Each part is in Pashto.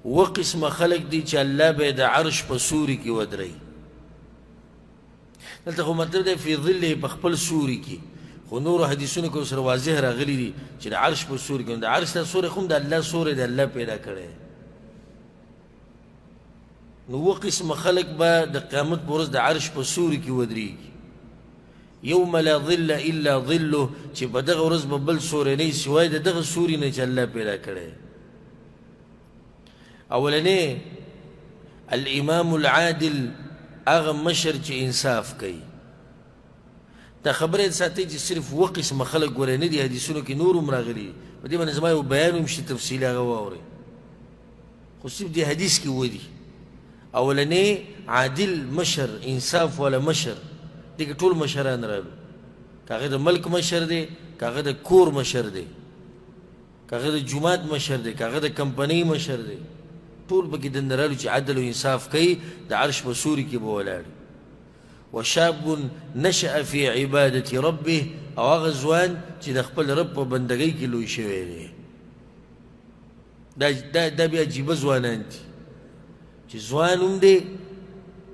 وقسم خلق دی چې الله به د عرش په سوري کې ودرئ. دلته خو مطلب دی فی ظله په خپل سوري کې، خو نورو حدیثونو کې سره واضح راغلی دي چې د عرش په سوري کې. د عرش ته سوري خو د الله سوري دی، الله پیدا کړی. نو وقسم خلق به د قیامت په ورځ د عرش په سوري کې ودرېږي. یوم لا ظل الا ظله، چې په دغه ورځ به بل سوری نه وي سوای د دغه سوري نه چې الله پیدا کړی. اولنی الامام العادل، هغه مشر چې انصاف کوي. دا خبره ساتئ چې صرف وقسم خلق ګورئ نه دي، حدیثونو کې نور هم راغلي دي. په دې باندې زما یو بیان هم شي تفصیلي، هغه واورئ. خو صرف دې حدیث کې ودي اولنی عادل مشر، انصاف والا مشر. دې کې ټول مشران رالو، که هغه د ملک مشر دی، که هغه د کور مشر دی، که هغه د جومات مشر دی، که هغه د کمپنۍ مشر دی، ټول پکې دنده رالو چې عدل و انصاف کوي. د عرش په سوري کې به ولاړ. وشاب نشأ فی عبادة ربه، او هغه ځوان چې د خپل رب په بندګۍ کې لوی شوی دی. دا بیا عجیبه ځوانان دي چې ځوان هم دی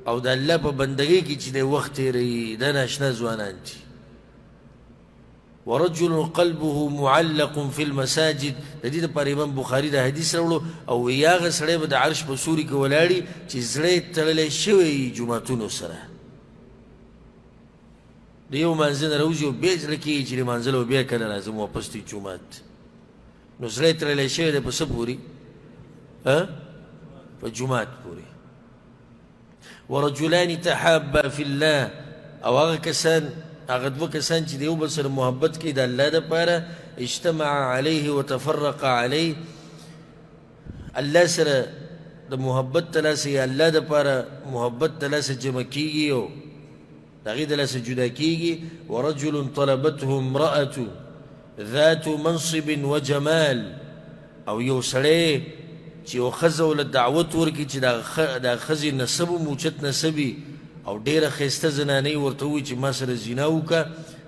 او د الله په بندګۍ کې چې دی وخت تېروي. دا ناشنا ځوانان دي. ورجل قلبه معلق في المساجد، د دې دپاره امام بخاري دا حدیث راوړو. او وایي هغه سړی به د عرش په سوري کې ولاړي چې زړه یې تړلی شوی وي جوماتونو سره. د یو مانځه نه راوځي او بیا زړه کېږي چې لمانځله او بیا کله راځم واپس دی جومات. نو زړه یې تړلی شوی دی په څه پورې؟ په جومات پورې. ورجلان تحابا فی الله، او هغه کسان، هغه دوه کسان چې د یو بل سره محبت کوي د الله دپاره. اجتمع علیه وتفرق علیه، الله سره د محبت د لاسه یا الله دپاره محبت د لاسه جمع کېږي او د هغې د لاسه جدا کېږي. ورجل طلبته امرأة ذات منصب وجمال، او یو سړی چې یو ښځه ورله دعوت ورکړي چې دا ښځې نسب هم اوچت نسبي او ډېره ښایسته زنانۍ ورته ووایي چې ما سره زنا وکړه.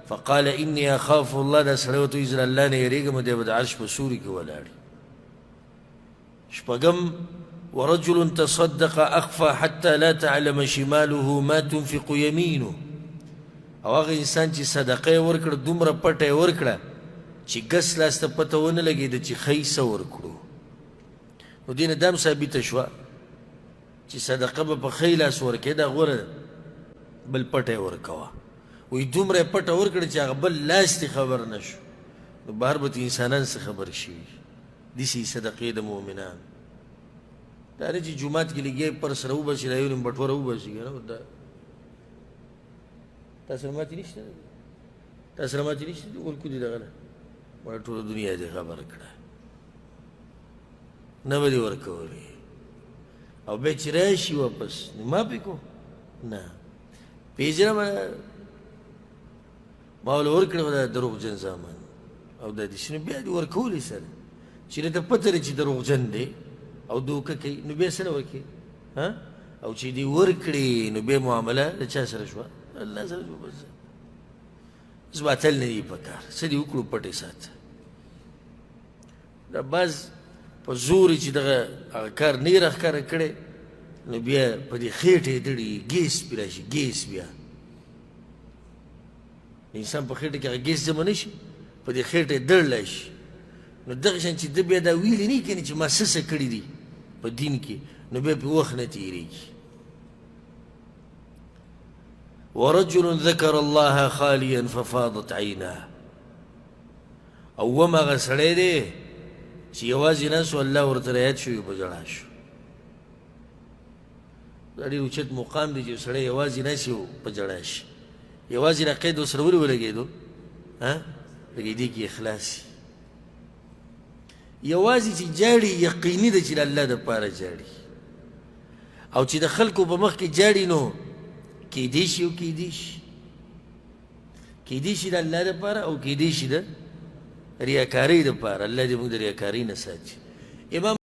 فقال اني اخاف الله، دا سړی ورته وایي زه له الله نه یېرېږم. دی به د عرش په سوري کې ولاړ. شپږم ورجل تصدق اخفى حتى لا تعلم شماله ما تنفق يمينه، او هغه انسان چې صدقه یې ورکړه دومره پټه یې ورکړه چې ګس لاس ته پته ونه لګېده چې ښی څه ورکړو. نو دې نه دا هم ثابته شوه چې صدقه به په ښی لاس ورکړې، دا غوره ده، بل پټه یې ورکوه. وایي دومره یې پټه ورکړه چې هغه بل لاس دې خبر نه شو. نو بهر به انسانان څه خبر شوي. داسې صدقې د مؤمنانو. دا نه چې جومات کې لګیا پر سره وباسي، دا یو نیم بټوره وباسي که نه. تا سره ماتې نشته، تا سره ماتې نشته، ورکو دي دغه نه ما ټوله دنیا دې خبره کړه، نه به دې ورکولې. او بیا چې راشي واپس نو ما پې کو نه پېژنم، ما ورله ورکړې وه دا دروغجن زامن او دا داسې. نو بیا دې ورکولې سره چې راته پته لري چې دروغجن دی او دوکه کوي، نو بیا سره ورکړې. او چې دې ورکړې نو بیا معامله د چا سره شوه؟ الله سره شوه. بس اوس باطل نه دي په کار، څه دې وکړو پټ یې ساته. دا بعض په زور چې دغه هغه کار نه یې راښکاره کړی، نو بیا په دې خېټه یې دړي، ګیس پرې راشي. ګیس بیا د انسان په خېټه کې هغه ګیس جمع نه شي، په دې خېټه یې دړلی شي. نو دغه شان چې ده بیا دا ویلي نه کني چې ما څه کړي دي په دین کې، نو بیا پې وخت نه تېرېږي. ورجل ذكر الله خاليا ففاضت عيناه، او ومغه سړی دی چې یوازې ناست و الله ورته رایاد شو په ژړا شو. دا ډېر اوچت مقام دی چې سړی یوازې ناست و په ژړا شي. یوازې دا قید ورسره ولې ولګېدو؟ لکه دې کې اخلاص یوازې چې جاړي یقیني ده چې د الله دپاره جاړي، او چې د خلکو په مخ کې جاړي نو کیدای شي او کیدای شي د الله دپاره او کیدای شي د ریاکارۍ دپاره. الله دې موږ د ریاکارۍ نه ساتي. امام